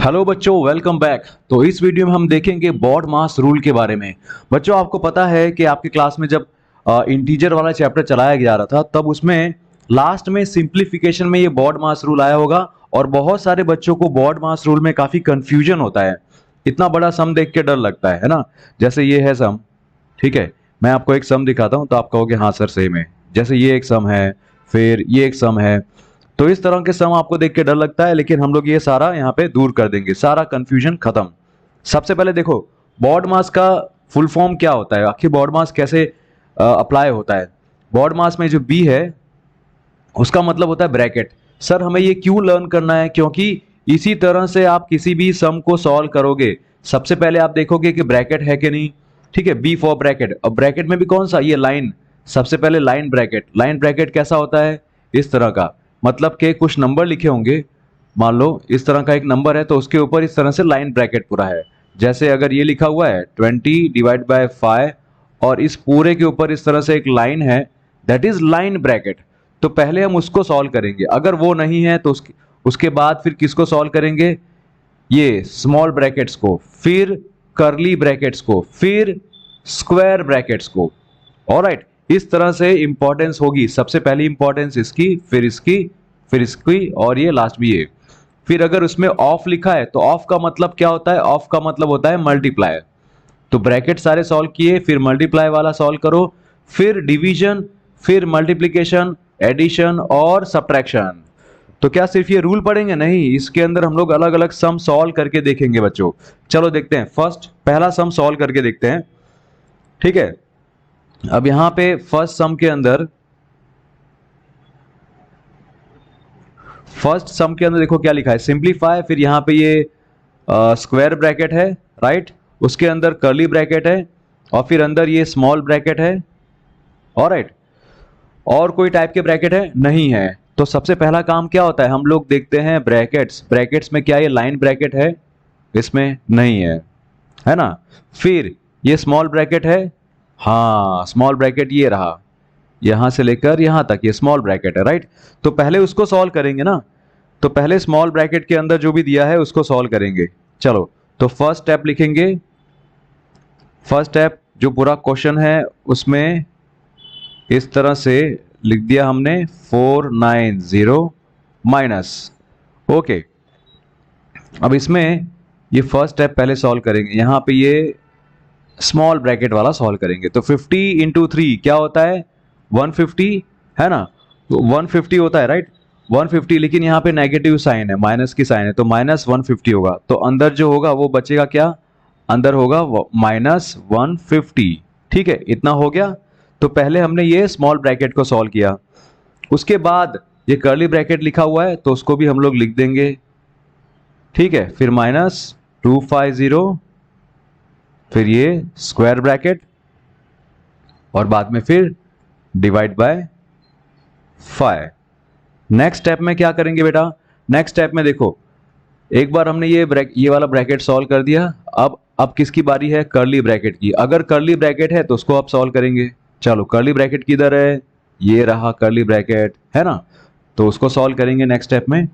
Hello बच्चों, welcome back. तो इस वीडियो में हम देखेंगे बॉड मास रूल के बारे में। बच्चों, आपको पता है कि आपकी क्लास में जब इंटीजर वाला चैप्टर चलाया जा रहा था तब उसमें लास्ट में सिंप्लीफिकेशन में ये बॉड मास रूल आया होगा और बहुत सारे बच्चों को बॉड मास रूल में काफी कंफ्यूजन होता है। इतना बड़ा सम देख के डर लगता है ना। जैसे ये है सम, ठीक है। मैं आपको एक सम दिखाता हूँ तो आप कहोगे हाँ सर सेम है। जैसे ये एक सम है, फिर ये एक सम है। तो इस तरह के सम आपको देख के डर लगता है, लेकिन हम लोग ये सारा यहाँ पे दूर कर देंगे, सारा कंफ्यूजन खत्म। सबसे पहले देखो, बॉड मास का फुल फॉर्म क्या होता है, आखिर बॉड मास कैसे अप्लाई होता है। बॉड मास में जो बी है उसका मतलब होता है ब्रैकेट। सर हमें ये क्यों लर्न करना है, क्योंकि इसी तरह से आप किसी भी सम को सॉल्व करोगे। सबसे पहले आप देखोगे कि ब्रैकेट है कि नहीं, ठीक है। B for bracket. अब ब्रैकेट में भी कौन सा, ये लाइन। सबसे पहले लाइन ब्रैकेट। लाइन ब्रैकेट कैसा होता है, इस तरह का, मतलब कि कुछ नंबर लिखे होंगे। मान लो इस तरह का एक नंबर है तो उसके ऊपर इस तरह से लाइन ब्रैकेट पूरा है। जैसे अगर ये लिखा हुआ है 20/5 और इस पूरे के ऊपर इस तरह से एक लाइन है, दैट इज लाइन ब्रैकेट। तो पहले हम उसको सॉल्व करेंगे। अगर वो नहीं है तो उसके बाद फिर किसको सॉल्व करेंगे, ये स्मॉल ब्रैकेट्स को, फिर कर्ली ब्रैकेट्स को, फिर स्क्वायर ब्रैकेट्स को। ऑलराइट, इस तरह से इंपॉर्टेंस होगी। सबसे पहली इंपॉर्टेंस इसकी, फिर इसकी, फिर इसकी, और ये लास्ट भी है। फिर अगर उसमें ऑफ लिखा है तो ऑफ का मतलब क्या होता है, ऑफ का मतलब होता है मल्टीप्लाई। तो ब्रैकेट सारे सॉल्व किए, फिर मल्टीप्लाई वाला सॉल्व करो, फिर डिवीजन, फिर मल्टीप्लिकेशन, एडिशन और सब्ट्रैक्शन। तो क्या सिर्फ ये रूल पढ़ेंगे? नहीं, इसके अंदर हम लोग अलग अलग सम सॉल्व करके देखेंगे बच्चों। चलो देखते हैं, फर्स्ट पहला सम सॉल्व करके देखते हैं, ठीक है। अब यहां पे फर्स्ट सम के अंदर, देखो क्या लिखा है, सिंप्लीफाई। फिर यहां पे ये स्क्वायर ब्रैकेट है, राइट। उसके अंदर कर्ली ब्रैकेट है और फिर अंदर ये स्मॉल ब्रैकेट है। ऑलराइट, और कोई टाइप के ब्रैकेट है? नहीं है। तो सबसे पहला काम क्या होता है, हम लोग देखते हैं ब्रैकेट्स। ब्रैकेट्स में क्या ये लाइन ब्रैकेट है? इसमें नहीं है, है ना। फिर ये स्मॉल ब्रैकेट है, हाँ स्मॉल ब्रैकेट ये रहा, यहां से लेकर यहां तक ये स्मॉल ब्रैकेट है, राइट। तो पहले उसको सॉल्व करेंगे ना। तो पहले स्मॉल ब्रैकेट के अंदर जो भी दिया है उसको सॉल्व करेंगे। चलो, तो फर्स्ट स्टेप लिखेंगे। फर्स्ट स्टेप जो पूरा क्वेश्चन है उसमें इस तरह से लिख दिया हमने, 490 माइनस। ओके, अब इसमें ये फर्स्ट स्टेप पहले सॉल्व करेंगे। यहां पे ये स्मॉल ब्रैकेट वाला सॉल्व करेंगे। तो 50 इंटू 3 क्या होता है, 150, है ना। तो 150 होता है, राइट, 150। लेकिन यहाँ पे नेगेटिव साइन है, माइनस की साइन है, तो -150 होगा। तो अंदर जो होगा वो बचेगा क्या, अंदर होगा -150। ठीक है, इतना हो गया। तो पहले हमने ये स्मॉल ब्रैकेट को सॉल्व किया। उसके बाद ये कर्ली ब्रैकेट लिखा हुआ है तो उसको भी हम लोग लिख देंगे, ठीक है। फिर -250, फिर ये स्क्वायर ब्रैकेट और बाद में फिर डिवाइड बाय 5। नेक्स्ट स्टेप में क्या करेंगे बेटा, नेक्स्ट स्टेप में देखो, एक बार हमने ये वाला ब्रैकेट सॉल्व कर दिया। अब किसकी बारी है, कर्ली ब्रैकेट की। अगर कर्ली ब्रैकेट है तो उसको आप सॉल्व करेंगे। चलो, कर्ली ब्रैकेट किधर है, ये रहा कर्ली ब्रैकेट, है ना। तो उसको सॉल्व करेंगे नेक्स्ट स्टेप में।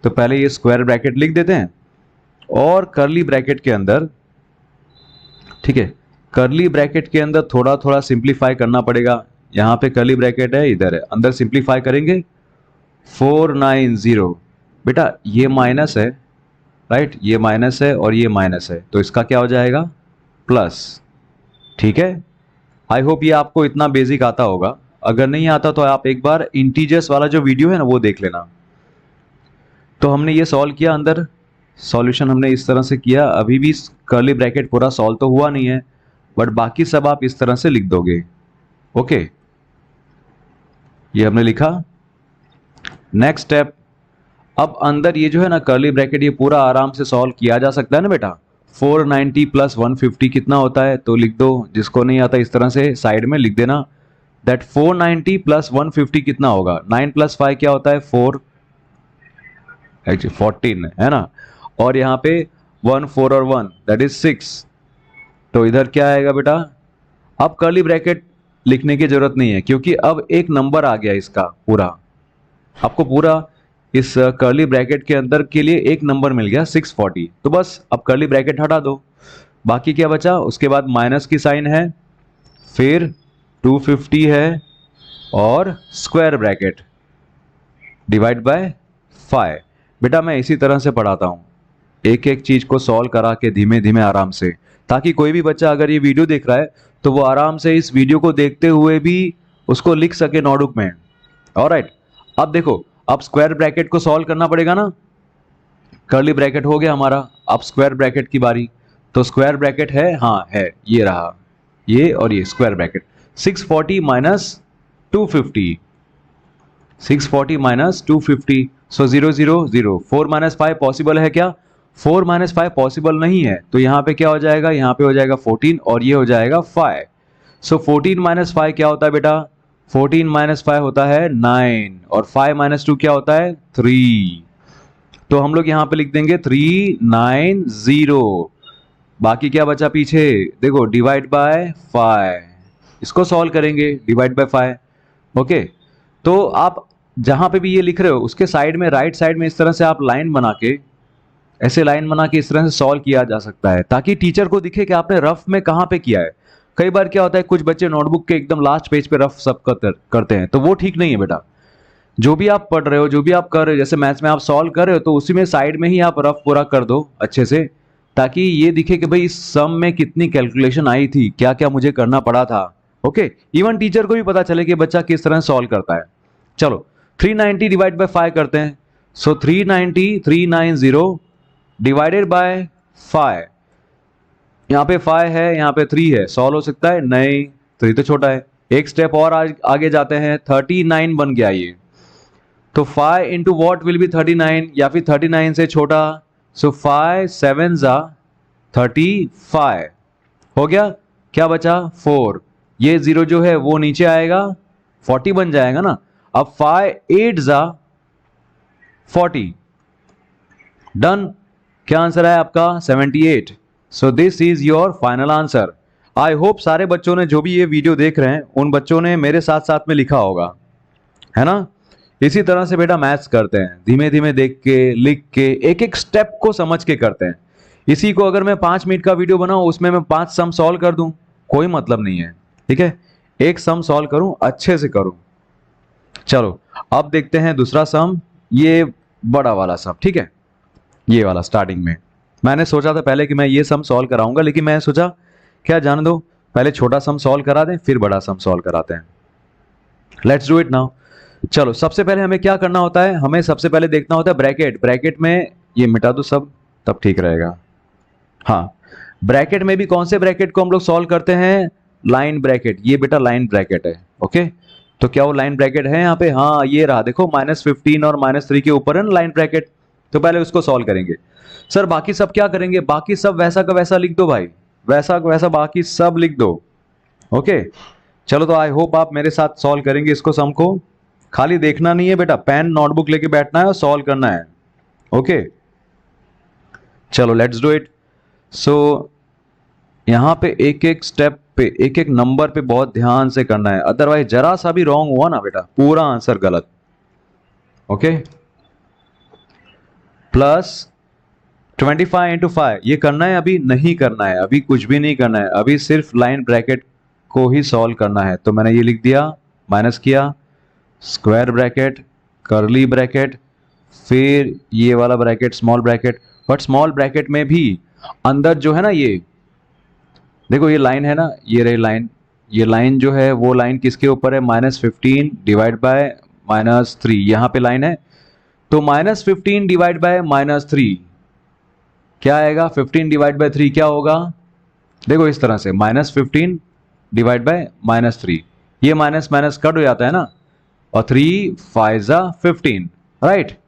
तो पहले ये स्क्वायर ब्रैकेट लिख देते हैं और कर्ली ब्रैकेट के अंदर, ठीक है, कर्ली ब्रैकेट के अंदर थोड़ा थोड़ा सिंप्लीफाई करना पड़ेगा। यहां पे कर्ली ब्रैकेट है, इधर है, अंदर सिंप्लीफाई करेंगे। 490, बेटा ये माइनस है, राइट, ये माइनस है और ये माइनस है, तो इसका क्या हो जाएगा, प्लस। ठीक है, आई होप ये आपको इतना बेसिक आता होगा। अगर नहीं आता तो आप एक बार इंटीजर्स वाला जो वीडियो है ना वो देख लेना। तो हमने ये सॉल्व किया, अंदर सॉल्यूशन हमने इस तरह से किया। अभी भी कर्ली ब्रैकेट पूरा सॉल्व तो हुआ नहीं है, बट बाकी सब आप इस तरह से लिख दोगे। ओके, ये हमने लिखा। नेक्स्ट स्टेप, अब अंदर ये जो है ना कर्ली ब्रैकेट, ये पूरा आराम से सॉल्व किया जा सकता है ना बेटा। 490 प्लस 150 कितना होता है, तो लिख दो। जिसको नहीं आता इस तरह से साइड में लिख देना, दैट 490 प्लस 150 कितना होगा, 9 प्लस 5 क्या होता है, 4, एक्चुअली 14 है ना। और यहाँ पे 1 4 और 1 दैट इज 6। तो इधर क्या आएगा बेटा, अब कर्ली ब्रैकेट लिखने की जरूरत नहीं है क्योंकि अब एक नंबर आ गया इसका पूरा। आपको पूरा इस कर्ली ब्रैकेट के अंदर के लिए एक नंबर मिल गया 640। तो बस अब कर्ली ब्रैकेट हटा दो, बाकी क्या बचा, उसके बाद माइनस की साइन है, फिर 250 है और स्क्वायर ब्रैकेट डिवाइड बाय 5। बेटा मैं इसी तरह से पढ़ाता हूँ, एक एक चीज को सॉल्व करा के धीमे धीमे आराम से, ताकि कोई भी बच्चा अगर ये वीडियो देख रहा है तो वो आराम से इस वीडियो को देखते हुए भी उसको लिख सके नोटबुक में। ऑलराइट, अब देखो, अब स्क्वायर ब्रैकेट को सॉल्व करना पड़ेगा ना। कर्ली ब्रैकेट हो गया हमारा, अब स्क्वायर ब्रैकेट की बारी। तो स्क्वायर ब्रैकेट है, हाँ है, ये रहा, ये और ये स्क्वायर ब्रैकेट। 640 माइनस 250, 640 माइनस 250, सो 0 0 0। 4 माइनस 5 पॉसिबल है क्या? 4 माइनस 5 पॉसिबल नहीं है, तो यहाँ पे क्या हो जाएगा, यहाँ पे हो जाएगा 14 और ये हो जाएगा 5। सो 14 माइनस 5 क्या होता है बेटा? 14 माइनस 5 होता है 9 और 5 माइनस 2 क्या होता है? 3। तो हम लोग यहाँ पे लिख देंगे 390। बाकी क्या बचा पीछे? देखो, डिवाइड बाय 5, इसको सॉल्व करेंगे, डिवाइड बाय 5। ओके, तो आप जहां पे भी ये लिख रहे हो उसके साइड में, राइट साइड में इस तरह से आप लाइन बना के, ऐसे लाइन बना के इस तरह से सॉल्व किया जा सकता है, ताकि टीचर को दिखे कि आपने रफ में कहां पे किया है। कई बार क्या होता है, कुछ बच्चे नोटबुक के एकदम लास्ट पेज पे रफ सब करते हैं, तो वो ठीक नहीं है बेटा। जो भी आप पढ़ रहे हो, जो भी आप कर रहे हो, जैसे मैथ्स में आप सॉल्व कर रहे हो तो उसी में साइड में ही आप रफ पूरा कर दो अच्छे से, ताकि ये दिखे कि भाई इस सम में कितनी कैलकुलेशन आई थी, क्या क्या मुझे करना पड़ा था। ओके, इवन टीचर को भी पता चले कि बच्चा किस तरह सॉल्व करता है। चलो 390 डिवाइड बाय 5 करते हैं। सो 390 डिवाइडेड बाय 5। यहाँ पे 5 है, यहाँ पे 3 है, सॉल्व हो सकता है? नहीं, 3 तो छोटा है। एक स्टेप और आगे जाते हैं, 39 बन गया ये। तो 5 इंटू वॉट विल बी 39, या फिर 39 से छोटा। सो 5 7 35 हो गया। क्या बचा? 4। ये 0 जो है वो नीचे आएगा, 40 बन जाएगा ना। अब 5 8 40। डन। क्या आंसर है आपका? 78। सो this is your final answer. I hope सारे बच्चों ने, जो भी ये वीडियो देख रहे हैं, उन बच्चों ने मेरे साथ साथ में लिखा होगा, है ना। इसी तरह से बेटा मैथ्स करते हैं, धीमे धीमे देख के, लिख के, एक एक स्टेप को समझ के करते हैं। इसी को अगर मैं 5 मिनट का वीडियो बनाऊं, उसमें मैं 5 सम सॉल्व कर दूं, कोई मतलब नहीं है, ठीक है। एक सम सॉल्व करूं, अच्छे से करूं। चलो अब देखते हैं दूसरा सम, ये बड़ा वाला सम, ठीक है। ये वाला स्टार्टिंग में मैंने सोचा था पहले कि मैं ये सम सॉल्व कराऊंगा, लेकिन मैं सोचा क्या जाने दो, पहले छोटा सम सॉल्व करा दें, फिर बड़ा सम सॉल्व कराते हैं। Let's do it now. चलो सबसे पहले हमें क्या करना होता है, हमें सबसे पहले देखना होता है ब्रैकेट। ब्रैकेट में ये मिटा दो सब, तब ठीक रहेगा। हाँ, ब्रैकेट में भी कौन से ब्रैकेट को हम लोग सॉल्व करते हैं? Line bracket. ये बेटा लाइन ब्रैकेट है। ओके, तो क्या वो लाइन ब्रैकेट है यहाँ पे? हाँ, ये रहा, देखो -15 और -3 के ऊपर है ना लाइन ब्रैकेट। तो पहले उसको सॉल्व करेंगे। सर बाकी सब क्या करेंगे? बाकी सब वैसा का वैसा लिख दो भाई, वैसा का वैसा बाकी सब लिख दो। ओके, चलो तो आई होप आप मेरे साथ सॉल्व करेंगे इसको, सम को। खाली देखना नहीं है बेटा, पेन नोटबुक लेके बैठना है और सॉल्व करना है। ओके, चलो लेट्स डू इट। सो यहां पे एक एक स्टेप पे, एक एक नंबर पे बहुत ध्यान से करना है, अदरवाइज जरा सा भी रॉन्ग हुआ ना बेटा, पूरा आंसर गलत। ओके, प्लस 25 इंटू 5 ये करना है? अभी नहीं करना है, अभी कुछ भी नहीं करना है, अभी सिर्फ लाइन ब्रैकेट को ही सॉल्व करना है। तो मैंने ये लिख दिया, माइनस किया, स्क्वायर ब्रैकेट, कर्ली ब्रैकेट, फिर ये वाला bracket small bracket. But small bracket में भी अंदर जो है ना, ये देखो ये लाइन है ना, ये रही लाइन। ये लाइन जो है वो लाइन किसके ऊपर है? -15 डिवाइड बाय -3, यहाँ पे लाइन है। तो -15 डिवाइड बाय -3 क्या आएगा? 15 डिवाइड बाय 3 क्या होगा? देखो इस तरह से, -15 डिवाइड बाय -3, ये माइनस माइनस कट हो जाता है ना, और 3 5 15, राइट।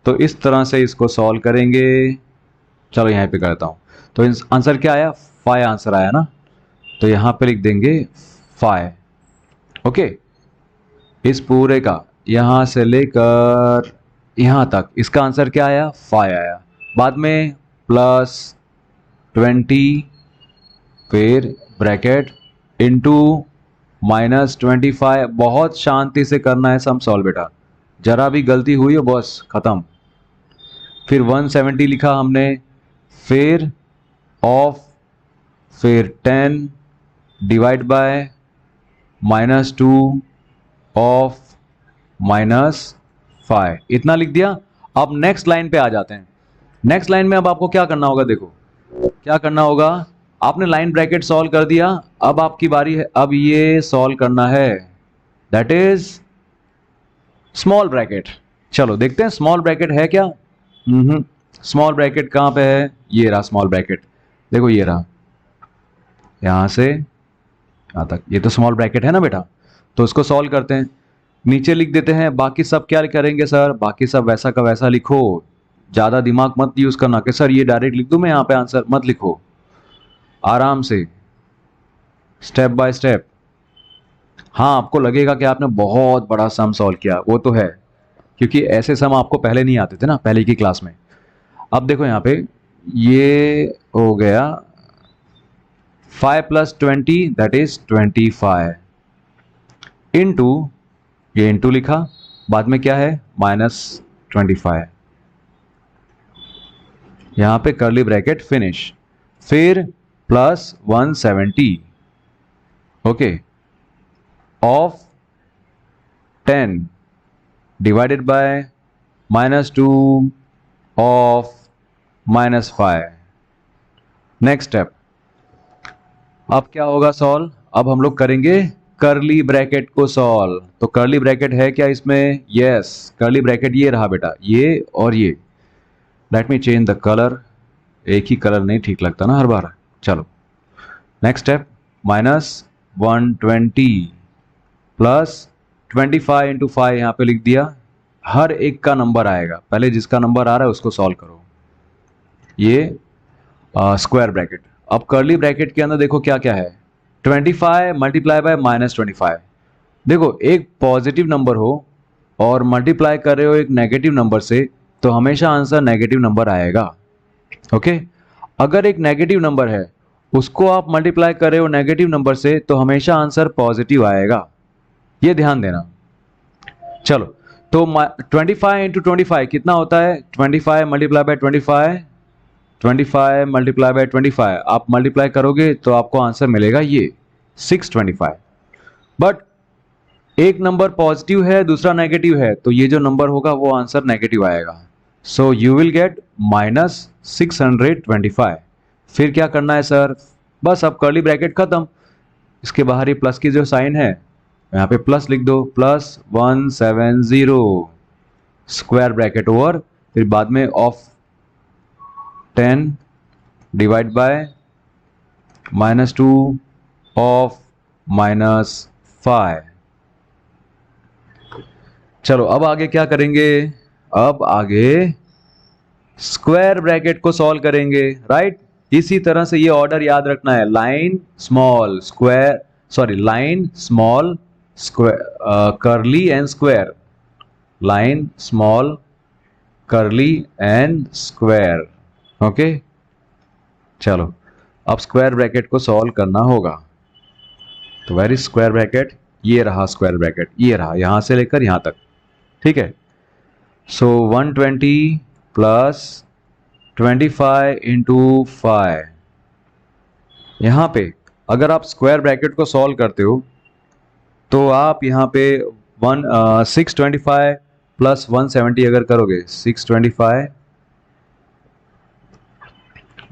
तो इस तरह से इसको सॉल्व करेंगे। चलो यहाँ पे करता हूँ। तो आंसर क्या आया? 5 आंसर आया ना, तो यहाँ पे लिख देंगे 5। ओके, इस पूरे का यहाँ से लेकर यहाँ तक इसका आंसर क्या आया? 5 आया। बाद में +20, फिर ब्रैकेट इंटू -25। बहुत शांति से करना है सम सॉल्व बेटा, जरा भी गलती हुई हो बस खत्म। फिर 170 लिखा हमने, फिर ऑफ, फिर 10 डिवाइड बाय -2 ऑफ -5, इतना लिख दिया। अब नेक्स्ट लाइन पे आ जाते हैं। नेक्स्ट लाइन में अब आपको क्या करना होगा, देखो क्या करना होगा। आपने लाइन ब्रैकेट सॉल्व कर दिया, अब आपकी बारी है, अब ये सॉल्व करना है, दैट इज स्मॉल ब्रैकेट। चलो देखते हैं स्मॉल ब्रैकेट है क्या। स्मॉल ब्रैकेट कहाँ पे है, ये रहा स्मॉल ब्रैकेट, देखो ये रहा, यहां से यहां तक, ये तो स्मॉल ब्रैकेट है ना बेटा। तो उसको सॉल्व करते हैं, नीचे लिख देते हैं। बाकी सब क्या करेंगे सर, बाकी सब वैसा का वैसा लिखो, ज़्यादा दिमाग मत यूज़ करना कि सर ये डायरेक्ट लिख दूं मैं यहाँ पे आंसर, मत लिखो, आराम से स्टेप बाय स्टेप। हाँ आपको लगेगा कि आपने बहुत बड़ा सम सॉल्व किया, वो तो है, क्योंकि ऐसे सम आपको पहले नहीं आते थे ना, पहले की क्लास में। अब देखो यहाँ पे ये हो गया 5 + 20 दैट इज 25 इंटू, ये इंटू लिखा, बाद में क्या है -25, यहां पे कर्ली ब्रैकेट फिनिश, फिर +170 okay of 10 divided by -2 of -5। Next step, अब क्या होगा सॉल्व, अब हम लोग करेंगे कर्ली ब्रैकेट को सॉल्व। तो कर्ली ब्रैकेट है क्या इसमें, यस कर्ली ब्रैकेट ये रहा बेटा, ये और ये। Let me change the colour, एक ही कलर नहीं ठीक लगता ना हर बार। चलो नेक्स्ट स्टेप, -120 प्लस 25 इंटू 5 यहाँ पे लिख दिया, हर एक का नंबर आएगा, पहले जिसका नंबर आ रहा है उसको सॉल्व करो, ये स्क्वायर ब्रैकेट। अब कर्ली ब्रैकेट के अंदर देखो क्या क्या है, 25 मल्टीप्लाई बाय -25। देखो एक पॉजिटिव नंबर हो और मल्टीप्लाई कर रहे हो एक नेगेटिव नंबर से, तो हमेशा आंसर नेगेटिव नंबर आएगा। ओके अगर एक नेगेटिव नंबर है उसको आप मल्टीप्लाई कर रहे हो नेगेटिव नंबर से, तो हमेशा आंसर पॉजिटिव आएगा, ये ध्यान देना। चलो तो 25 इंटू 25 कितना होता है, 25 मल्टीप्लाई बाय 25, 25 मल्टीप्लाई बाय 25, आप मल्टीप्लाई करोगे तो आपको आंसर मिलेगा ये 625। बट एक नंबर पॉजिटिव है दूसरा नेगेटिव है, तो ये जो नंबर होगा वो आंसर नेगेटिव आएगा। So you will get -625। फिर क्या करना है सर, बस अब कर्ली ब्रैकेट खत्म, इसके बाहर ही प्लस की जो साइन है यहाँ पे प्लस लिख दो, +170 स्क्वायर ब्रैकेट ओवर, फिर बाद में ऑफ 10 डिवाइड बाय -2 ऑफ -5। चलो अब आगे क्या करेंगे, अब आगे स्क्वायर ब्रैकेट को सॉल्व करेंगे, राइट। इसी तरह से ये ऑर्डर याद रखना है, line small square, sorry line small square, curly and square, line small curly and square. Okay चलो अब स्क्वायर ब्रैकेट को सॉल्व करना होगा। तो वेर इज स्क्वायर ब्रैकेट, ये रहा स्क्वायर ब्रैकेट, ये रहा यहां से लेकर यहां तक, ठीक है। सो 120 प्लस 25 इंटू 5, यहां पे अगर आप स्क्वायर ब्रैकेट को सॉल्व करते हो तो आप यहाँ पे 625 प्लस 170 अगर करोगे, 625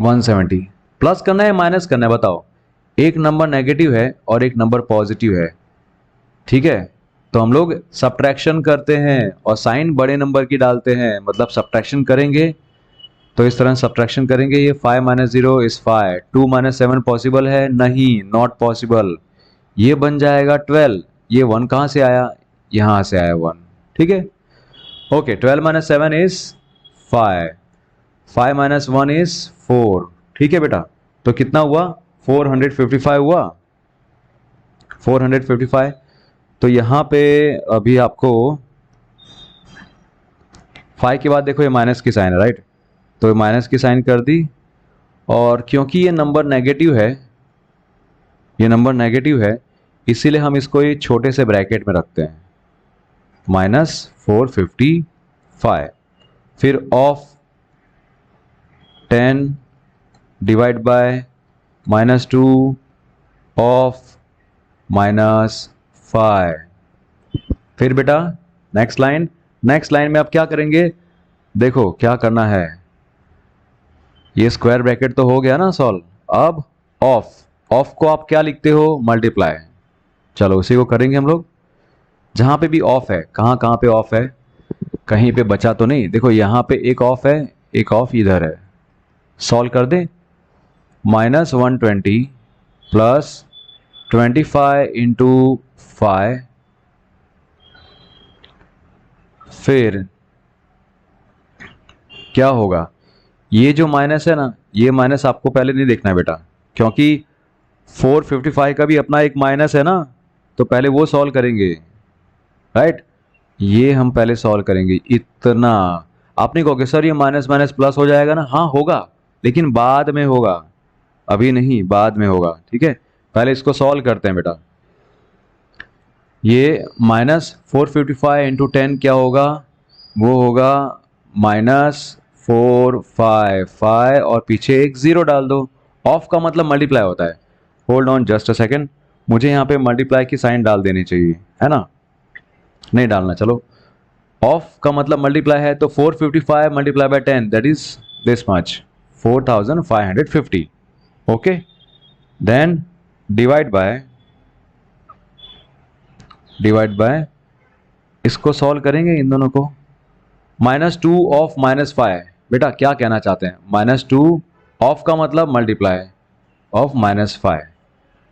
170 प्लस करना है माइनस करना है बताओ, एक नंबर नेगेटिव है और एक नंबर पॉजिटिव है, ठीक है। तो हम लोग सब्ट्रैक्शन करते हैं और साइन बड़े नंबर की डालते हैं, मतलब सब्ट्रैक्शन करेंगे तो इस तरह सब्ट्रैक्शन करेंगे, ये 5 - 0 इज 5, 2 - 7 पॉसिबल है नहीं, नॉट पॉसिबल, ये बन जाएगा 12, ये 1 कहाँ से आया, यहाँ से आया 1, ठीक है। ओके 12 - 7 इज 5, 5 - 1 इज 4, ठीक है बेटा। तो कितना हुआ 455 हुआ, 455। तो यहाँ पे अभी आपको 5 के बाद देखो ये माइनस की साइन है, राइट, तो माइनस की साइन कर दी, और क्योंकि ये नंबर नेगेटिव है, ये नंबर नेगेटिव है, इसीलिए हम इसको ये छोटे से ब्रैकेट में रखते हैं, माइनस 455, फिर ऑफ 10 डिवाइड बाय -2 ऑफ -5। फिर बेटा नेक्स्ट लाइन में आप क्या करेंगे, देखो क्या करना है, ये स्क्वायर ब्रैकेट तो हो गया ना सॉल्व। अब ऑफ को आप क्या लिखते हो, मल्टीप्लाई। चलो उसी को करेंगे हम लोग। जहां पे भी ऑफ है, कहां पे ऑफ है, कहीं पे बचा तो नहीं, देखो यहां पे एक ऑफ है, एक ऑफ इधर है। सॉल्व कर दें, -120 प्लस 25 इंटू 5, फिर क्या होगा, ये जो माइनस है ना, ये माइनस आपको पहले नहीं देखना है बेटा, क्योंकि 455 का भी अपना एक माइनस है ना, तो पहले वो सॉल्व करेंगे, राइट। ये हम पहले सॉल्व करेंगे। इतना आपने कहोगे सर ये माइनस माइनस प्लस हो जाएगा ना, हाँ होगा, लेकिन बाद में होगा, अभी नहीं, बाद में होगा, ठीक है। पहले इसको सॉल्व करते हैं बेटा। ये -455 इंटू 10 क्या होगा, वो होगा -455 और पीछे एक जीरो डाल दो। ऑफ का मतलब मल्टीप्लाई होता है। Hold on just a second, मुझे यहाँ पे मल्टीप्लाई की साइन डाल देनी चाहिए, है ना, नहीं डालना, चलो। ऑफ का मतलब मल्टीप्लाई है, तो 455 multiply by 10 that is this much, 4550। Okay, then divide by इसको सॉल्व करेंगे इन दोनों को। -2 ऑफ -5, बेटा क्या कहना चाहते हैं, -2 ऑफ का मतलब मल्टीप्लाई ऑफ -5,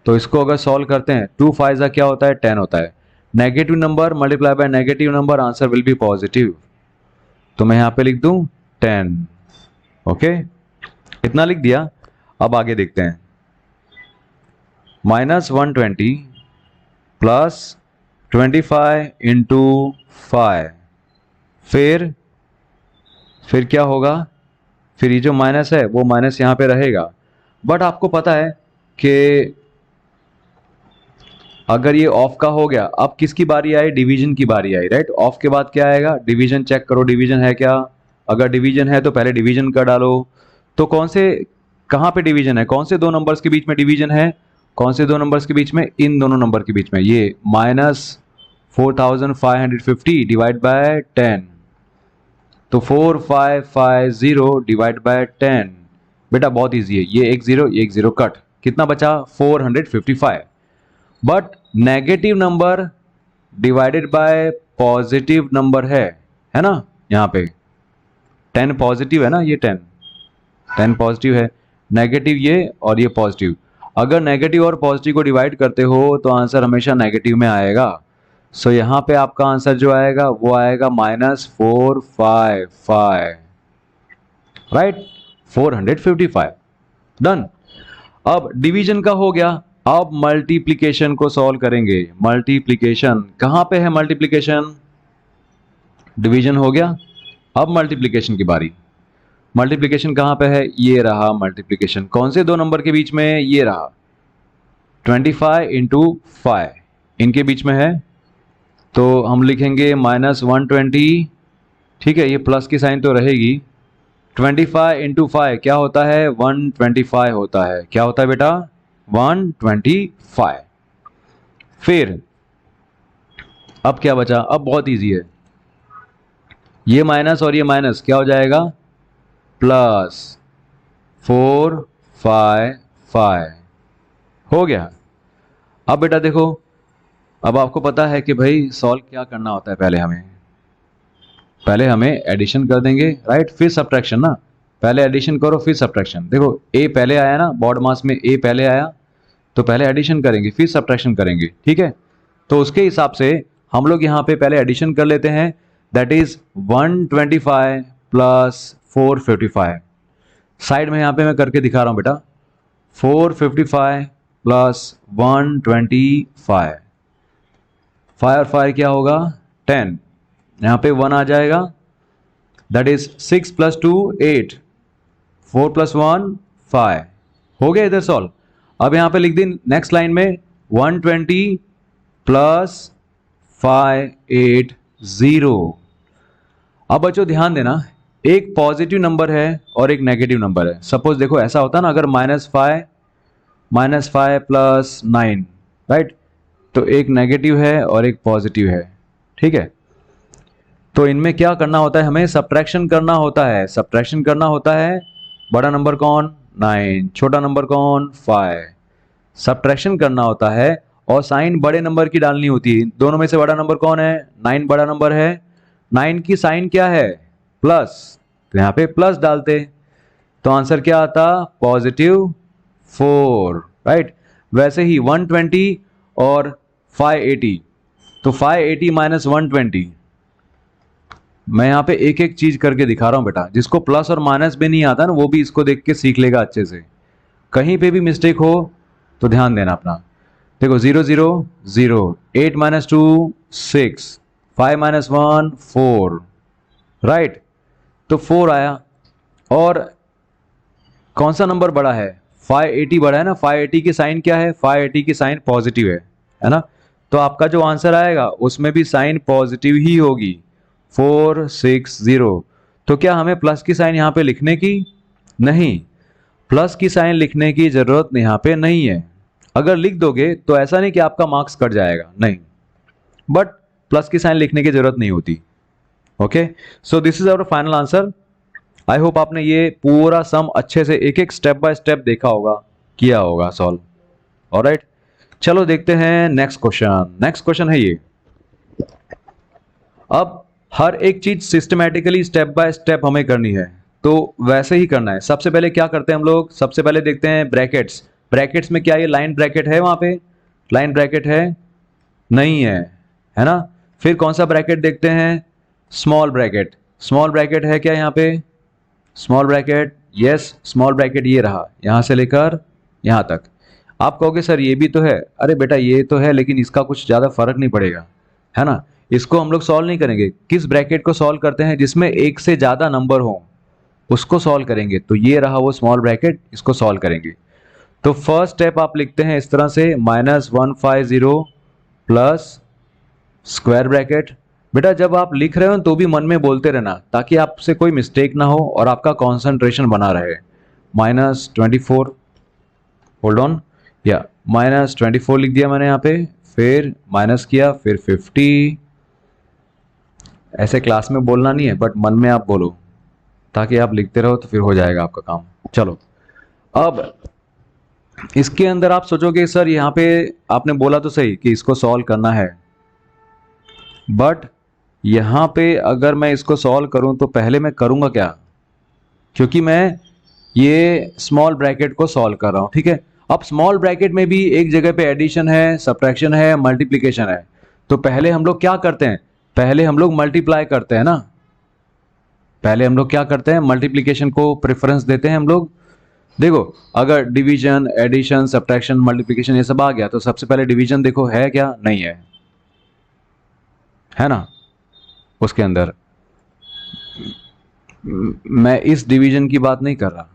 तो इसको अगर सॉल्व करते हैं 2 5 क्या होता है, 10 होता है। Negative number multiply by negative number, answer will be positive, तो मैं यहाँ पे लिख दूं 10। ओके, इतना लिख दिया। अब आगे देखते हैं, -120 प्लस 25 इंटू 5, फिर क्या होगा, फिर ये जो माइनस है वो माइनस यहाँ पे रहेगा। बट आपको पता है कि अगर ये ऑफ का हो गया, अब किसकी बारी आई, डिवीजन की बारी आई, राइट। ऑफ के बाद क्या आएगा, डिवीजन। चेक करो डिवीजन है क्या, अगर डिवीजन है तो पहले डिवीजन का डालो। तो कहाँ पे डिवीजन है, कौन से दो नंबर्स के बीच में डिवीजन है, कौन से दो नंबर्स के बीच में, इन दोनों नंबर के बीच में। ये -4550 डिवाइड बाय 10, तो 4550 डिवाइड बाय 10, बेटा बहुत इजी है, ये एक जीरो कट, कितना बचा 455। But negative number divided by positive number है ना, यहाँ पे 10 पॉजिटिव है ना, ये 10 पॉजिटिव है, नेगेटिव ये और ये पॉजिटिव। अगर नेगेटिव और पॉजिटिव को डिवाइड करते हो तो आंसर हमेशा नेगेटिव में आएगा। सो यहाँ पे आपका आंसर जो आएगा वो आएगा -455, राइट, 455। डन। अब डिवीजन का हो गया, अब मल्टीप्लिकेशन को सॉल्व करेंगे। मल्टीप्लिकेशन कहां पे है, मल्टीप्लिकेशन, डिवीजन हो गया, अब मल्टीप्लिकेशन की बारी। मल्टीप्लिकेशन कहां पे है, ये रहा मल्टीप्लिकेशन, कौन से दो नंबर के बीच में, ये रहा 25 इंटू 5, इनके बीच में है, तो हम लिखेंगे -120, ठीक है, ये प्लस की साइन तो रहेगी। 25 इंटू 5 क्या होता है, 125 होता है, क्या होता है बेटा, 125। फिर अब क्या बचा, अब बहुत इजी है, ये माइनस और ये माइनस क्या हो जाएगा, +455 हो गया। अब बेटा देखो, अब आपको पता है कि भाई सॉल्व क्या करना होता है, पहले हमें एडिशन कर देंगे, राइट, फिर सब्ट्रैक्शन ना, पहले एडिशन करो फिर सब्ट्रैक्शन। देखो ए पहले आया ना, बॉड मास में ए पहले आया, तो पहले एडिशन करेंगे फिर सब्ट्रैक्शन करेंगे, ठीक है। तो उसके हिसाब से हम लोग यहाँ पे पहले एडिशन कर लेते हैं, दैट इज 125 प्लस 455। साइड में यहाँ पे मैं करके दिखा रहा हूँ बेटा, 455 प्लस 125, 5 और 5 क्या होगा, 10, यहाँ पे 1 आ जाएगा, दैट इज 6 प्लस 2 8, 4 प्लस 1 5, हो गया इधर सॉल्व। अब यहाँ पे लिख दी नेक्स्ट लाइन में 120 प्लस 5 8 0। अब बच्चों ध्यान देना, एक पॉजिटिव नंबर है और एक नेगेटिव नंबर है। सपोज देखो ऐसा होता है ना, अगर -5 प्लस 9, राइट, तो एक नेगेटिव है और एक पॉजिटिव है, ठीक है। तो इनमें क्या करना होता है, हमें सब्ट्रैक्शन करना होता है। सब्ट्रैक्शन करना होता है, बड़ा नंबर कौन 9, छोटा नंबर कौन 5, सब्ट्रैक्शन करना होता है और साइन बड़े नंबर की डालनी होती है। दोनों में से बड़ा नंबर कौन है, 9 बड़ा नंबर है। 9 की साइन क्या है, प्लस, तो यहाँ पे प्लस डालते, तो आंसर क्या आता, +4, राइट। वैसे ही 120 और 580, तो 580 माइनस 120, मैं यहाँ पे एक एक चीज करके दिखा रहा हूं बेटा। जिसको प्लस और माइनस भी नहीं आता ना, वो भी इसको देख के सीख लेगा अच्छे से। कहीं पे भी मिस्टेक हो तो ध्यान देना अपना। देखो 0 0 0, 8 माइनस 2 6, 5 माइनस 1 4, राइट, तो 4 आया। और कौन सा नंबर बड़ा है, 580 बड़ा है ना। 580 की साइन क्या है, 580 की साइन पॉजिटिव है ना। तो आपका जो आंसर आएगा उसमें भी साइन पॉजिटिव ही होगी, 460। तो क्या हमें प्लस की साइन यहां पे लिखने की, नहीं, प्लस की साइन लिखने की जरूरत यहाँ पे नहीं है। अगर लिख दोगे तो ऐसा नहीं कि आपका मार्क्स कट जाएगा, नहीं, बट प्लस की साइन लिखने की जरूरत नहीं होती। Okay, so this is our final answer. I hope आपने ये पूरा सम अच्छे से एक एक स्टेप बाय स्टेप देखा होगा, किया होगा सॉल्व। ऑलराइट, चलो देखते हैं नेक्स्ट क्वेश्चन। नेक्स्ट क्वेश्चन है ये। अब हर एक चीज सिस्टमैटिकली स्टेप बाय स्टेप हमें करनी है, तो वैसे ही करना है। सबसे पहले क्या करते हैं हम लोग, सबसे पहले देखते हैं ब्रैकेट्स। ब्रैकेट्स में क्या ये लाइन ब्रैकेट है, वहां पे लाइन ब्रैकेट है, नहीं है ना। फिर कौन सा ब्रैकेट देखते हैं, स्मॉल ब्रैकेट। स्मॉल ब्रैकेट है क्या यहाँ पे, small bracket, yes, small bracket ये रहा, यहां से लेकर यहां तक। आप कहोगे सर ये भी तो है, अरे बेटा ये तो है लेकिन इसका कुछ ज्यादा फर्क नहीं पड़ेगा, है ना। इसको हम लोग सॉल्व नहीं करेंगे। किस ब्रैकेट को सॉल्व करते हैं, जिसमें एक से ज्यादा नंबर हो, उसको सॉल्व करेंगे। तो ये रहा वो स्मॉल ब्रैकेट, इसको सॉल्व करेंगे। तो फर्स्ट स्टेप आप लिखते हैं इस तरह से, -150 प्लस स्क्वायर ब्रैकेट। बेटा जब आप लिख रहे हो तो भी मन में बोलते रहना, ताकि आपसे कोई मिस्टेक ना हो और आपका कंसंट्रेशन बना रहे। -24, होल्ड ऑन, या -24 लिख दिया मैंने यहाँ पे, फिर माइनस किया, फिर 50। ऐसे क्लास में बोलना नहीं है, बट मन में आप बोलो, ताकि आप लिखते रहो तो फिर हो जाएगा आपका काम। चलो, अब इसके अंदर आप सोचोगे सर यहाँ पे आपने बोला तो सही कि इसको सॉल्व करना है, बट यहां पे अगर मैं इसको सॉल्व करूं तो पहले मैं करूंगा क्या, क्योंकि मैं ये स्मॉल ब्रैकेट को सॉल्व कर रहा हूं, ठीक है। अब स्मॉल ब्रैकेट में भी एक जगह पे एडिशन है, सब्ट्रैक्शन है, मल्टीप्लिकेशन है। तो पहले हम लोग क्या करते हैं, पहले हम लोग मल्टीप्लाई करते हैं ना। पहले हम लोग क्या करते हैं, मल्टीप्लिकेशन को प्रेफरेंस देते हैं हम लोग। देखो अगर डिवीजन, एडिशन, सब्ट्रैक्शन, मल्टीप्लिकेशन ये सब आ गया, तो सबसे पहले डिवीजन देखो है क्या, नहीं है ना। उसके अंदर मैं इस डिवीजन की बात नहीं कर रहा,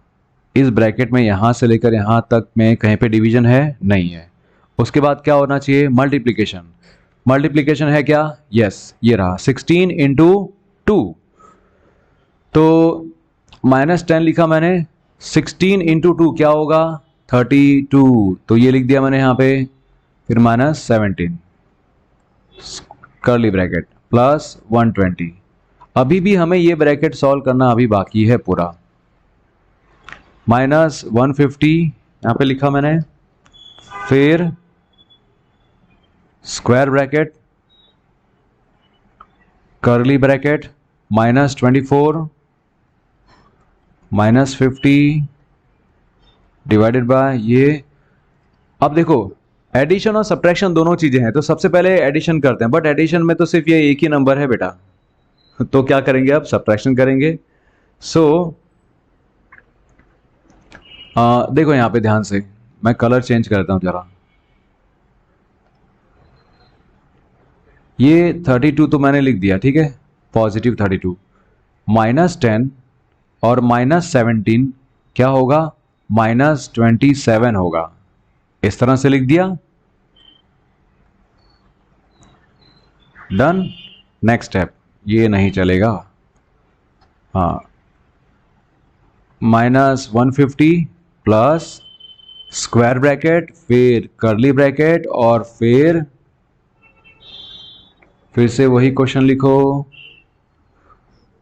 इस ब्रैकेट में यहां से लेकर यहां तक में कहीं पे डिवीजन है, नहीं है। उसके बाद क्या होना चाहिए, मल्टीप्लिकेशन। मल्टीप्लिकेशन है क्या, यस, ये रहा 16 इंटू 2। तो -10 लिखा मैंने, 16 इंटू 2 क्या होगा, 32। तो ये लिख दिया मैंने यहां पे, फिर -17 कर्ली ब्रैकेट प्लस 120। अभी भी हमें ये ब्रैकेट सॉल्व करना अभी बाकी है पूरा। -150 यहां पे लिखा मैंने, फिर square bracket, curly bracket, -24 -50 divided by ये। अब देखो एडिशन और सब्ट्रैक्शन दोनों चीजें हैं, तो सबसे पहले एडिशन करते हैं, बट एडिशन में तो सिर्फ ये एक ही नंबर है बेटा, तो क्या करेंगे, अब सब्ट्रैक्शन करेंगे। सो देखो यहां पे ध्यान से, मैं कलर चेंज करता हूं जरा। ये 32 तो मैंने लिख दिया, ठीक है, पॉजिटिव 32, -10 और -17 क्या होगा, -27 होगा। इस तरह से लिख दिया, डन। नेक्स्ट स्टेप, ये नहीं चलेगा। हाँ, -150 प्लस स्क्वायर ब्रैकेट, फिर कर्ली ब्रैकेट, और फिर से वही क्वेश्चन लिखो।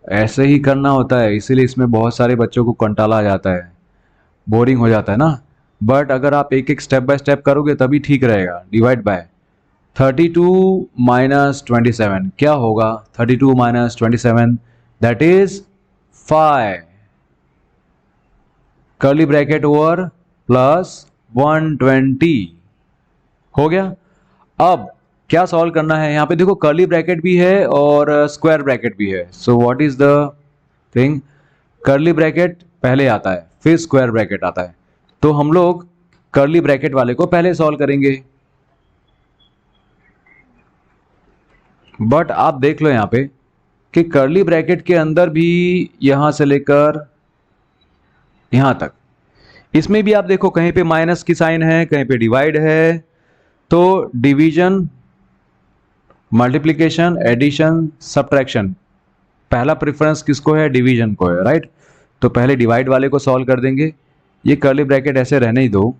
ऐसे ही करना होता है, इसीलिए इसमें बहुत सारे बच्चों को कंटाला आ जाता है, बोरिंग हो जाता है ना। बट अगर आप एक एक स्टेप बाय स्टेप करोगे तभी ठीक रहेगा। डिवाइड बाय 32 माइनस 27 क्या होगा? 32 minus 27 that is 5 curly bracket over plus 120 हो गया। अब क्या सॉल्व करना है? यहाँ पे देखो कर्ली ब्रैकेट भी है और स्क्वायर ब्रैकेट भी है। So what is the thing? Curly bracket पहले आता है, फिर स्क्वायर ब्रैकेट आता है। तो हम लोग कर्ली ब्रैकेट वाले को पहले सॉल्व करेंगे। बट आप देख लो यहाँ पे कि कर्ली ब्रैकेट के अंदर भी यहां से लेकर यहां तक, इसमें भी आप देखो कहीं पे माइनस की साइन है, कहीं पे डिवाइड है। तो डिवीजन, मल्टीप्लिकेशन, एडिशन, सब्ट्रैक्शन, पहला प्रेफरेंस किसको है? डिवीजन को है, राइट। तो पहले डिवाइड वाले को सॉल्व कर देंगे। ये कर्ली ब्रैकेट ऐसे रहने ही दो,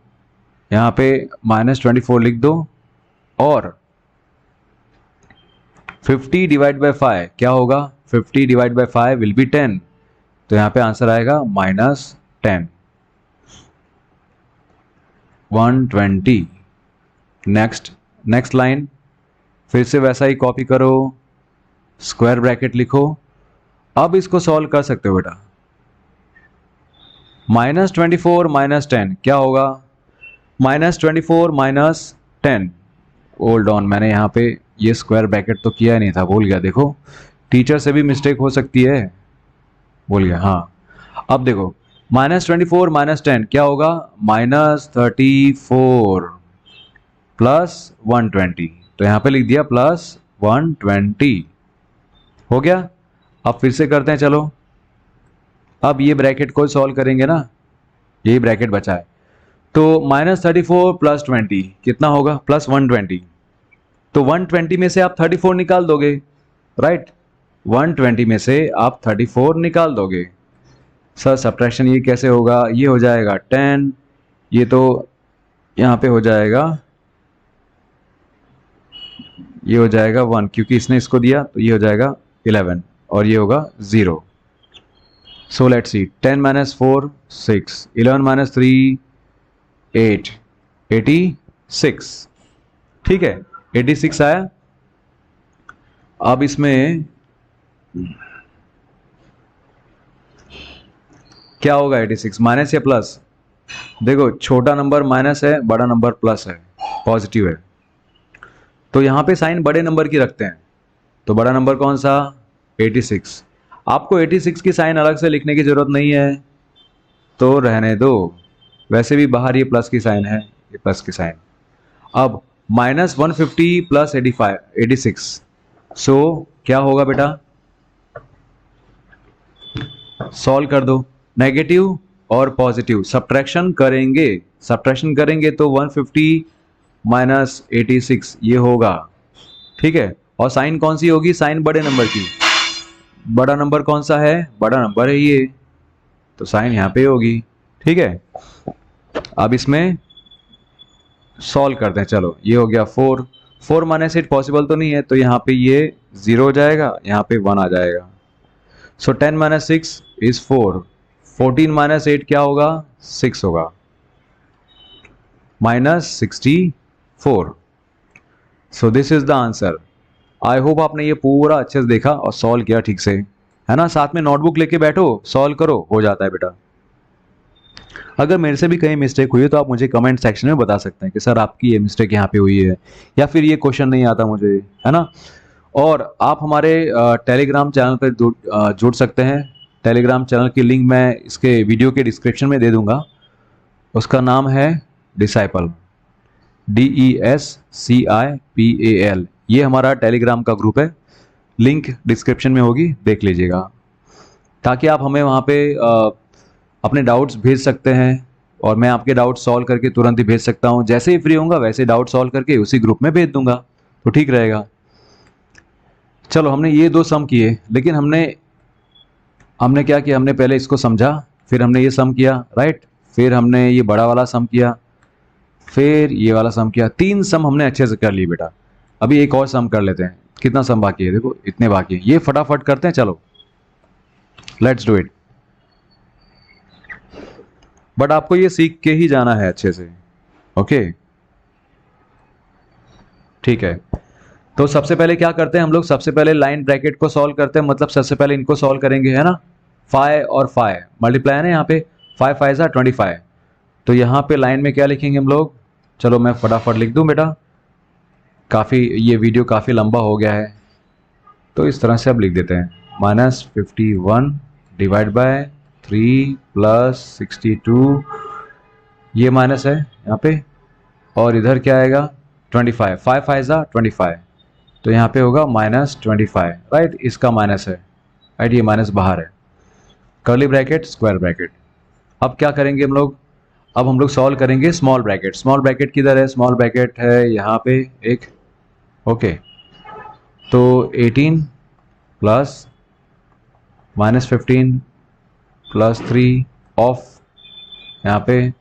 यहाँ पे -24 लिख दो, और 50 डिवाइड बाय 5 क्या होगा? 50 डिवाइड बाय 5 विल बी 10। तो यहाँ पे आंसर आएगा -10, 120। नेक्स्ट लाइन फिर से वैसा ही कॉपी करो, स्क्वायर ब्रैकेट लिखो। अब इसको सॉल्व कर सकते हो बेटा। -24 माइनस 10 क्या होगा? -24 माइनस 10, होल्ड ऑन, मैंने यहाँ पे ये स्क्वायर ब्रैकेट तो किया नहीं था, भूल गया। देखो टीचर से भी मिस्टेक हो सकती है, भूल गया। हाँ, अब देखो -24 माइनस 10 क्या होगा? -34 प्लस 120। तो यहाँ पे लिख दिया प्लस 120 हो गया। अब फिर से करते हैं, चलो। अब ये ब्रैकेट को सॉल्व करेंगे ना, यही ब्रैकेट बचा है। तो -34 प्लस 20 कितना होगा? प्लस 120। तो 120 में से आप 34 निकाल दोगे, राइट। 120 में से आप 34 निकाल दोगे। सर सब्ट्रैक्शन ये कैसे होगा? ये हो जाएगा 10, ये तो यहाँ पे हो जाएगा, ये हो जाएगा 1 क्योंकि इसने इसको दिया, तो ये हो जाएगा 11 और ये होगा 0। So let's see, 10 minus 4 6, 11 minus 3 8, 86। ठीक है, 86 आया। अब इसमें क्या होगा? 86 माइनस या प्लस? देखो छोटा नंबर माइनस है, बड़ा नंबर प्लस है, पॉजिटिव है। तो यहाँ पे साइन बड़े नंबर की रखते हैं। तो बड़ा नंबर कौन सा? 86। आपको 86 की साइन अलग से लिखने की जरूरत नहीं है, तो रहने दो। वैसे भी बाहर ये प्लस की साइन है, ये प्लस की साइन। अब -150 प्लस 86, सो क्या होगा बेटा? सॉल्व कर दो। नेगेटिव और पॉजिटिव सब्ट्रैक्शन करेंगे तो 150 माइनस 86 ये होगा, ठीक है। और साइन कौन सी होगी? साइन बड़े नंबर की। बड़ा नंबर कौन सा है? बड़ा नंबर है ये, तो साइन यहाँ पे होगी, ठीक है। अब इसमें सॉल्व करते हैं, चलो। ये हो गया 4 माइनस 8 पॉसिबल तो नहीं है, तो यहाँ पे ये 0 हो जाएगा, यहाँ पे 1 आ जाएगा। सो 10 माइनस 6 इज 4, 14 माइनस 8 क्या होगा? 6 होगा, -64। सो this is the answer. I hope आपने ये पूरा अच्छे से देखा और सॉल्व किया ठीक से, है ना। साथ में नोटबुक लेके बैठो, सॉल्व करो, हो जाता है बेटा। अगर मेरे से भी कहीं मिस्टेक हुई है तो आप मुझे कमेंट सेक्शन में बता सकते हैं कि सर आपकी ये मिस्टेक यहाँ पे हुई है, या फिर ये क्वेश्चन नहीं आता मुझे, है ना। और आप हमारे टेलीग्राम चैनल पर जुड़ सकते हैं। टेलीग्राम चैनल की लिंक मैं इसके वीडियो के डिस्क्रिप्शन में दे दूंगा। उसका नाम है डिसाइपल, DESCIPAL। ये हमारा टेलीग्राम का ग्रुप है, लिंक डिस्क्रिप्शन में होगी, देख लीजिएगा, ताकि आप हमें वहाँ पे अपने डाउट्स भेज सकते हैं और मैं आपके डाउट सॉल्व करके तुरंत ही भेज सकता हूँ। जैसे ही फ्री होऊंगा वैसे डाउट सॉल्व करके उसी ग्रुप में भेज दूंगा, तो ठीक रहेगा। चलो हमने ये दो सम किए, लेकिन हमने क्या किया, हमने पहले इसको समझा, फिर हमने ये सम किया, राइट, फिर हमने ये बड़ा वाला सम किया, फिर ये वाला सम किया। 3 सम हमने अच्छे से कर लिए बेटा। अभी एक और सम कर लेते हैं। कितना सम बाकी है, देखो इतने बाकी है, ये फटाफट करते हैं। चलो लेट्स डू इट। बट आपको ये सीख के ही जाना है अच्छे से, ओके, ठीक है। तो सबसे पहले क्या करते हैं हम लोग, सबसे पहले लाइन ब्रैकेट को सॉल्व करते हैं, मतलब सबसे पहले इनको सॉल्व करेंगे, है ना। 5 और 5 मल्टीप्लाई है ना यहाँ पे, 5 5 सा 25। तो यहाँ पे लाइन में क्या लिखेंगे हम लोग, चलो मैं फटाफट लिख दूं बेटा, काफ़ी ये वीडियो काफ़ी लंबा हो गया है, तो इस तरह से अब लिख देते हैं। -51 डिवाइड बाय 3 प्लस 62, ये माइनस है यहाँ पे, और इधर क्या आएगा 25, 5 5 सा 25, तो यहाँ पे होगा -25, राइट, इसका माइनस है, राइट, ये माइनस बाहर है, कर्ली ब्रैकेट स्क्वायर ब्रैकेट। अब क्या करेंगे हम लोग, अब हम लोग सॉल्व करेंगे स्मॉल ब्रैकेट। स्मॉल ब्रैकेट किधर है, स्मॉल ब्रैकेट है यहाँ पे एक, ओके। तो 18 प्लस -15 प्लस 3 ऑफ यहाँ पे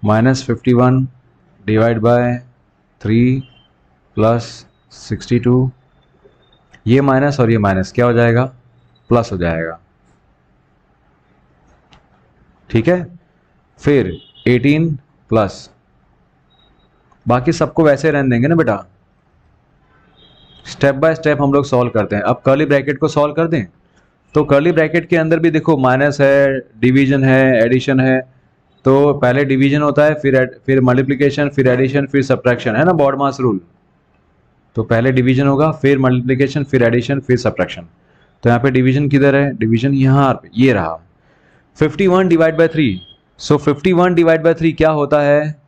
-51 डिवाइड बाय 3 प्लस 62, ये माइनस और ये माइनस क्या हो जाएगा, प्लस हो जाएगा, ठीक है। फिर 18 प्लस, बाकी सबको वैसे रहने देंगे ना बेटा, स्टेप बाय स्टेप हम लोग सॉल्व करते हैं। अब कर्ली ब्रैकेट को सॉल्व कर दें, तो कर्ली ब्रैकेट के अंदर भी देखो माइनस है, डिवीजन है, एडिशन है। तो पहले डिवीजन होता है, फिर मल्टीप्लिकेशन, फिर एडिशन, फिर सब्ट्रैक्शन, है ना, बॉडमास रूल। तो पहले डिवीजन होगा, फिर मल्टीप्लिकेशन, फिर एडिशन, फिर सब्ट्रैक्शन। तो यहाँ पे डिवीजन किधर है, डिवीजन यहाँ, ये रहा 51 divide by 3। So 51 divide by 3 क्या होता है,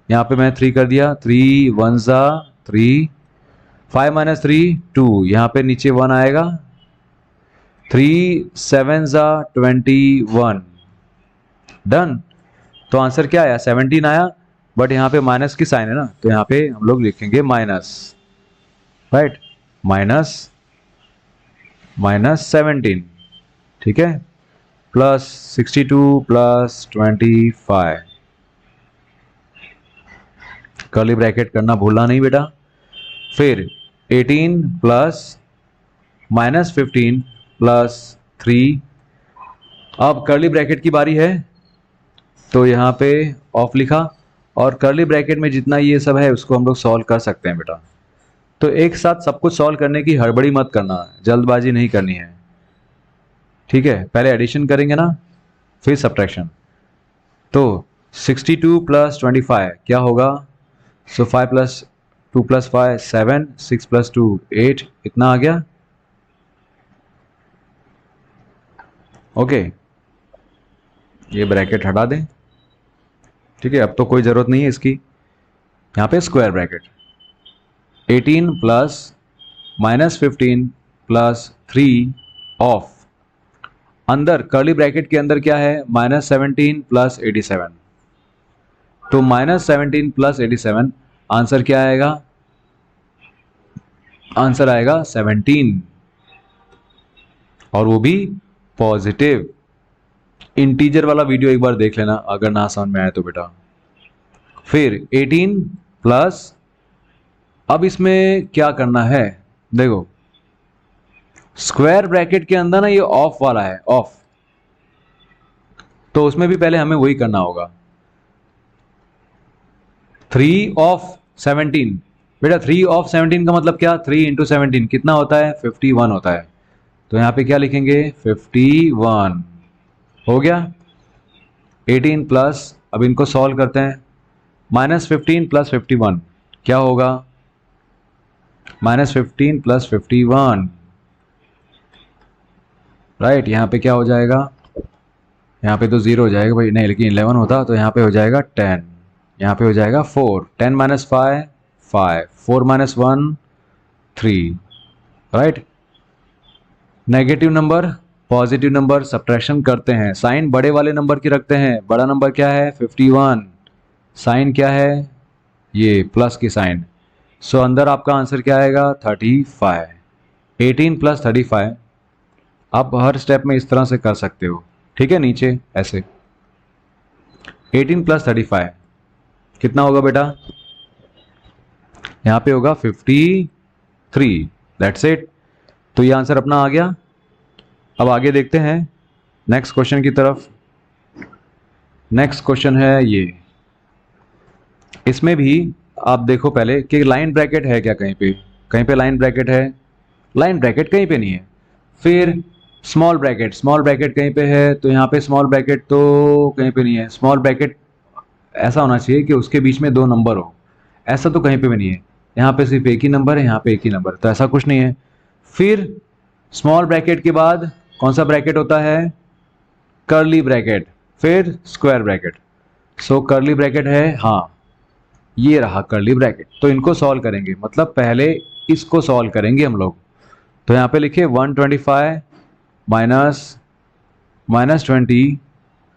यहाँ पे मैं 3 कर दिया, 3 1 ज़ा 3, 5 माइनस 3 2, यहाँ पे नीचे 1 आएगा, 3 7 ज़ा 21, डन। तो आंसर क्या आया, 17 आया, बट यहाँ पे माइनस की साइन है ना, तो यहाँ पे हम लोग लिखेंगे माइनस, राइट, -17, ठीक है, प्लस 62 प्लस 25, कर्ली ब्रैकेट करना भूलना नहीं बेटा। फिर 18 प्लस -15 प्लस 3, अब कर्ली ब्रैकेट की बारी है, तो यहाँ पे ऑफ लिखा, और कर्ली ब्रैकेट में जितना ये सब है उसको हम लोग सॉल्व कर सकते हैं बेटा। तो एक साथ सब कुछ सॉल्व करने की हड़बड़ी मत करना, जल्दबाजी नहीं करनी है, ठीक है। पहले एडिशन करेंगे ना, फिर सब्ट्रैक्शन। तो 62 प्लस 25 क्या होगा, सो 5 प्लस 2 प्लस 5 7, 6 प्लस 2 8, इतना आ गया, ओके। ये ब्रैकेट हटा दें, ठीक है, अब तो कोई ज़रूरत नहीं है इसकी। यहाँ पे square bracket 18 plus -15 plus 3 of, अंदर कर्ली ब्रैकेट के अंदर क्या है, -17 प्लस 87। तो -17 प्लस 87, आंसर क्या आएगा, आंसर आएगा 17, और वो भी पॉजिटिव। इंटीजर वाला वीडियो एक बार देख लेना अगर ना समझ में आए तो बेटा। फिर 18 प्लस, अब इसमें क्या करना है, देखो स्क्वायर ब्रैकेट के अंदर ना ये ऑफ वाला है, ऑफ, तो उसमें भी पहले हमें वही करना होगा। 3 ऑफ 17, बेटा 3 ऑफ 17 का मतलब क्या, 3 इंटू 17 कितना होता है, 51 होता है। तो यहाँ पे क्या लिखेंगे, 51 हो गया। 18 प्लस, अब इनको सॉल्व करते हैं, -15 प्लस 51 क्या होगा, -15 प्लस 51, राइट। यहाँ पे क्या हो जाएगा, यहाँ पे तो 0 हो जाएगा भाई, नहीं लेकिन 11 होता तो यहाँ पे हो जाएगा 10, यहाँ पे हो जाएगा 4, 10 minus 5 5, 4 minus 1 3, right. Negative number positive number subtraction करते हैं, साइन बड़े वाले नंबर की रखते हैं, बड़ा नंबर क्या है 51, साइन क्या है ये प्लस की साइन, सो अंदर आपका आंसर क्या आएगा 35। 18 प्लस 35 आप हर स्टेप में इस तरह से कर सकते हो, ठीक है, नीचे ऐसे 18 प्लस 35 कितना होगा बेटा, यहाँ पे होगा 53। That's it. तो ये आंसर अपना आ गया। अब आगे देखते हैं नेक्स्ट क्वेश्चन की तरफ। नेक्स्ट क्वेश्चन है ये, इसमें भी आप देखो पहले कि लाइन ब्रैकेट है क्या, कहीं पे लाइन ब्रैकेट है, लाइन ब्रैकेट कहीं पे नहीं है। फिर स्मॉल ब्रैकेट कहीं पे है, तो यहाँ पे स्मॉल ब्रैकेट तो कहीं पे नहीं है। स्मॉल ब्रैकेट ऐसा होना चाहिए कि उसके बीच में 2 नंबर हो, ऐसा तो कहीं पे भी नहीं है। यहाँ पे सिर्फ एक ही नंबर है, यहाँ पे एक ही नंबर, तो ऐसा कुछ नहीं है। फिर स्मॉल ब्रैकेट के बाद कौन सा ब्रैकेट होता है, कर्ली ब्रैकेट, फिर स्क्वायर ब्रैकेट। सो कर्ली ब्रैकेट है, हाँ ये रहा कर्ली ब्रैकेट। तो इनको सॉल्व करेंगे, मतलब पहले इसको सॉल्व करेंगे हम लोग। तो यहाँ पे लिखिए 125 minus 20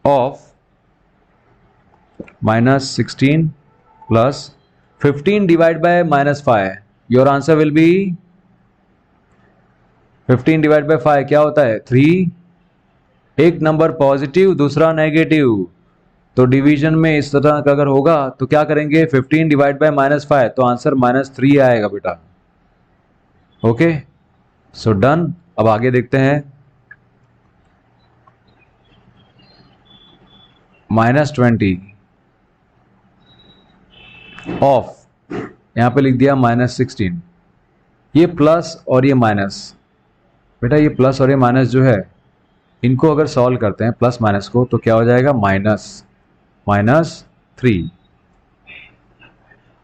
of -16 plus 15 divide by -5। Your answer will be 15 divide by 5 क्या होता है 3। एक नंबर पॉजिटिव दूसरा नेगेटिव, तो डिवीजन में इस तरह का अगर होगा तो क्या करेंगे 15 डिवाइड बाय -5, तो आंसर -3 आएगा बेटा। Okay, so done. अब आगे देखते हैं -20 ऑफ, यहां पे लिख दिया -16। ये प्लस और ये माइनस, बेटा ये प्लस और ये माइनस जो है इनको अगर सॉल्व करते हैं प्लस माइनस को, तो क्या हो जाएगा -3।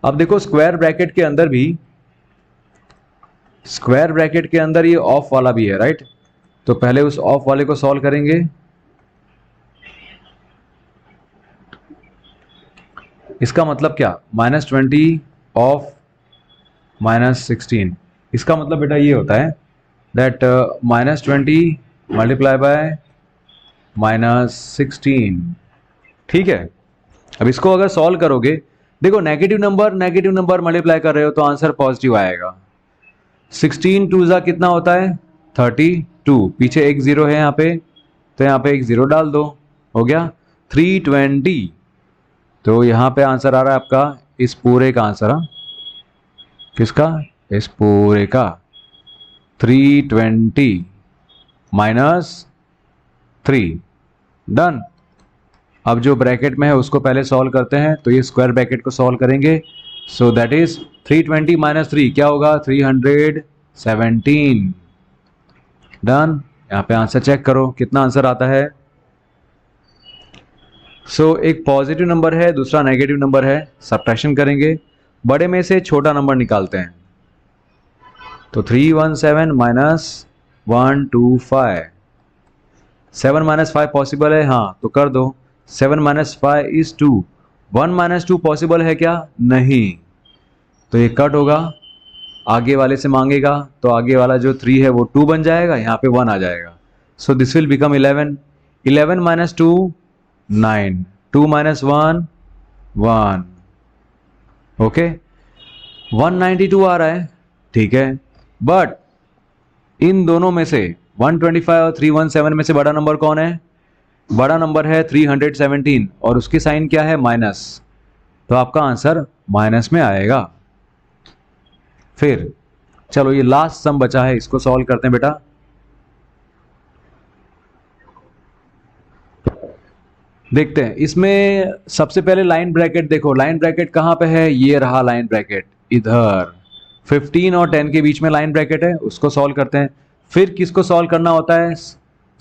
अब देखो स्क्वायर ब्रैकेट के अंदर भी, स्क्वायर ब्रैकेट के अंदर ये ऑफ वाला भी है, राइट। तो पहले उस ऑफ वाले को सॉल्व करेंगे। इसका मतलब क्या, -20 ऑफ -16, इसका मतलब बेटा ये होता है दैट -20 मल्टीप्लाई बाय -16, ठीक है। अब इसको अगर सॉल्व करोगे, देखो नेगेटिव नंबर मल्टीप्लाई कर रहे हो तो आंसर पॉजिटिव आएगा। 16 टू जा कितना होता है 32, पीछे एक 0 है यहाँ पे, तो यहाँ पे एक 0 डाल दो, हो गया 320। तो यहाँ पे आंसर आ रहा है आपका इस पूरे का आंसर, हाँ किसका, इस पूरे का 320 -3। डन। अब जो ब्रैकेट में है उसको पहले सॉल्व करते हैं, तो ये स्क्वायर ब्रैकेट को सॉल्व करेंगे। सो दैट इज 320 -3 क्या होगा 317। डन। यहाँ पे आंसर चेक करो कितना आंसर आता है। सो एक पॉजिटिव नंबर है, दूसरा नेगेटिव नंबर है, सब्ट्रैक्शन करेंगे, बड़े में से छोटा नंबर निकालते हैं। तो 317 -125, 7 - 5 पॉसिबल है, हाँ तो कर दो। 7 - 5 इज 2, 1 - 2 पॉसिबल है क्या, नहीं, तो ये कट होगा, आगे वाले से मांगेगा, तो आगे वाला जो 3 है वो 2 बन जाएगा, यहाँ पे 1 आ जाएगा। So this will become 11। 11 - 2 9, 2 - 1 1, okay 192 आ रहा है, ठीक है। बट इन दोनों में से 125 और 317 में से बड़ा नंबर कौन है, बड़ा नंबर है 317 और उसकी साइन क्या है माइनस, तो आपका आंसर माइनस में आएगा। फिर चलो ये लास्ट सम बचा है, इसको सॉल्व करते हैं बेटा। देखते हैं इसमें सबसे पहले लाइन ब्रैकेट देखो, लाइन ब्रैकेट कहां पे है, ये रहा लाइन ब्रैकेट इधर, 15 और 10 के बीच में लाइन ब्रैकेट है, उसको सॉल्व करते हैं। फिर किसको सॉल्व करना होता है,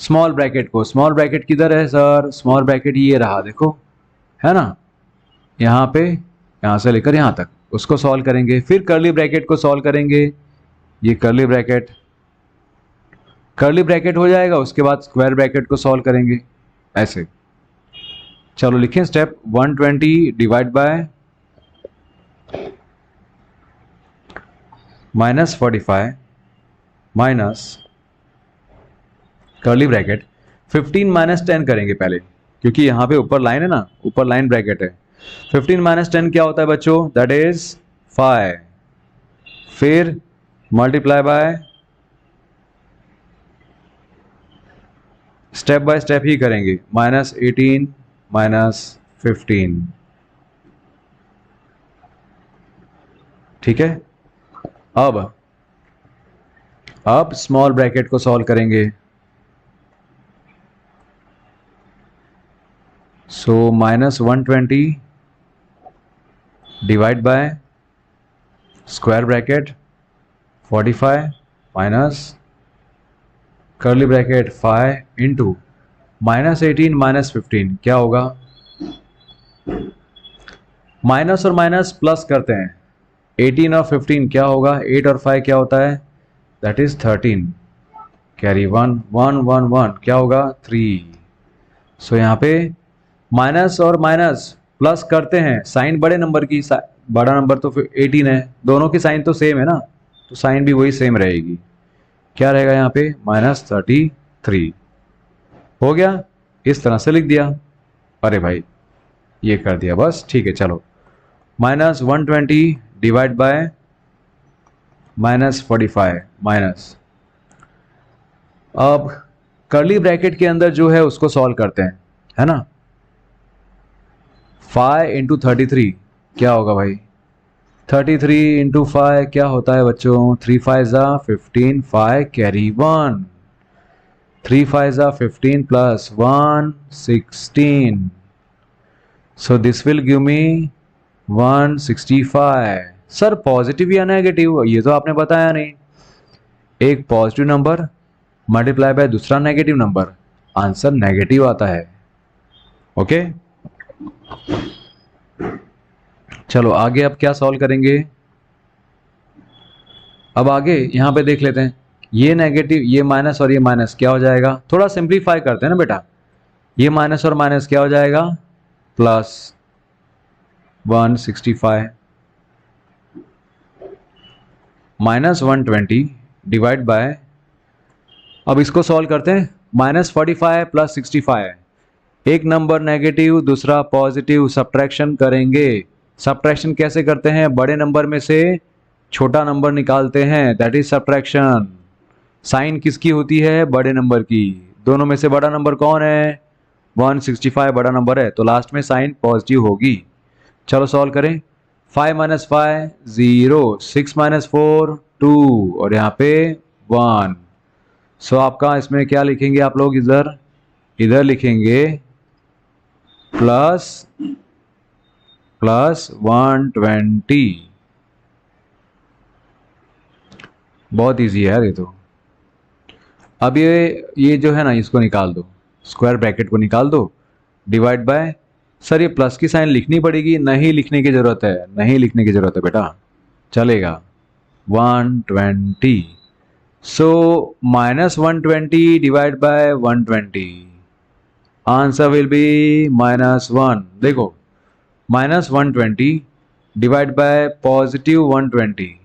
स्मॉल ब्रैकेट को। स्मॉल ब्रैकेट किधर है सर, स्मॉल ब्रैकेट ये रहा देखो, है ना, यहाँ पे, यहाँ से लेकर यहाँ तक उसको सॉल्व करेंगे। फिर कर्ली ब्रैकेट को सॉल्व करेंगे, ये कर्ली ब्रैकेट हो जाएगा, उसके बाद स्क्वायर ब्रैकेट को सॉल्व करेंगे ऐसे। चलो लिखें step 120 divide by -45 minus curly bracket 15 - 10 करेंगे पहले, क्योंकि यहाँ पे ऊपर लाइन है ना, ऊपर लाइन ब्रैकेट है। 15 - 10 क्या होता है बच्चों, दैट इज 5। फिर multiply by, step by step ही करेंगे, -18 -15, ठीक है। अब स्मॉल ब्रैकेट को सॉल्व करेंगे। सो -120 divide by square bracket 45 minus curly bracket 5 into -18 -15, क्या होगा? माइनस और माइनस प्लस करते हैं, 18 और 15 क्या होगा? 8 और 5 क्या होता है? दैट इज 13, कैरी 1 1 1 1 क्या होगा? 3। सो यहाँ पे माइनस और माइनस प्लस करते हैं, साइन बड़े नंबर की, बड़ा नंबर तो फिर 18 है, दोनों की साइन तो सेम है ना, तो साइन भी वही सेम रहेगी। क्या रहेगा यहाँ पे? -33 हो गया, इस तरह से लिख दिया। अरे भाई ये कर दिया बस, ठीक है। चलो -120 डिवाइड बाय -45 माइनस, अब कर्ली ब्रैकेट के अंदर जो है उसको सॉल्व करते हैं, है ना। 5 इंटू 33 क्या होगा भाई? 33 इंटू 5 क्या होता है बच्चों? 3 5 ज़ा 15, 5 कैरी 1, 3 5 ज़ा 15 plus 1 16, so this will give me 165। Sir positive या नेगेटिव, ये तो आपने बताया नहीं। एक पॉजिटिव नंबर मल्टीप्लाई बाय दूसरा नेगेटिव नंबर, आंसर नेगेटिव आता है। ओके चलो आगे अब क्या सॉल्व करेंगे? अब आगे यहां पे देख लेते हैं, ये नेगेटिव, ये माइनस और ये माइनस क्या हो जाएगा? थोड़ा सिंप्लीफाई करते हैं ना बेटा, ये माइनस और माइनस क्या हो जाएगा? प्लस 165 -120 डिवाइड बाय, अब इसको सॉल्व करते हैं, -45 प्लस 65, एक नंबर नेगेटिव दूसरा पॉजिटिव, सब्ट्रैक्शन करेंगे। सब्ट्रैक्शन कैसे करते हैं? बड़े नंबर में से छोटा नंबर निकालते हैं, दैट इज सब्ट्रैक्शन। साइन किसकी होती है? बड़े नंबर की। दोनों में से बड़ा नंबर कौन है? 165 बड़ा नंबर है, तो लास्ट में साइन पॉजिटिव होगी। चलो सॉल्व करें, 5 - 5 0, 6 - 4 2 और यहाँ पे 1। सो आपका इसमें क्या लिखेंगे आप लोग? इधर लिखेंगे प्लस 120। बहुत इजी है यार ये तो। अब ये जो है ना, इसको निकाल दो, स्क्वायर ब्रैकेट को निकाल दो, डिवाइड बाय, सर ये प्लस की साइन लिखनी पड़ेगी? नहीं लिखने की जरूरत है, नहीं लिखने की जरूरत है बेटा, चलेगा। 120, सो -120 divide by 120, answer will be -1। देखो -120 divide by positive 120,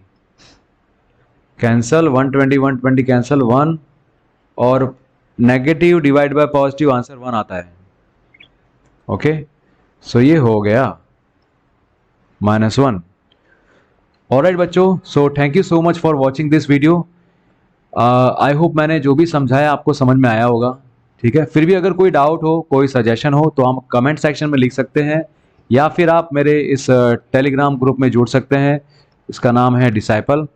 cancel 120 120 cancel 1, और negative divide by positive answer 1 आता है। ओके सो ये हो गया -1। ऑलराइट बच्चों, so thank you so much for watching this video. I hope मैंने जो भी समझाया आपको समझ में आया होगा, ठीक है। फिर भी अगर कोई डाउट हो, कोई सजेशन हो, तो हम कमेंट सेक्शन में लिख सकते हैं, या फिर आप मेरे इस टेलीग्राम ग्रुप में जुड़ सकते हैं, इसका नाम है डिसाइपल।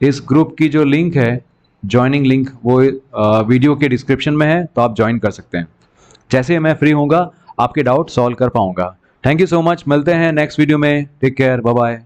इस ग्रुप की जो लिंक है, ज्वाइनिंग लिंक, वो वीडियो के डिस्क्रिप्शन में है, तो आप ज्वाइन कर सकते हैं। जैसे मैं फ्री होऊंगा आपके डाउट सॉल्व कर पाऊंगा। थैंक यू सो मच, मिलते हैं नेक्स्ट वीडियो में, टेक केयर, बाय बाय।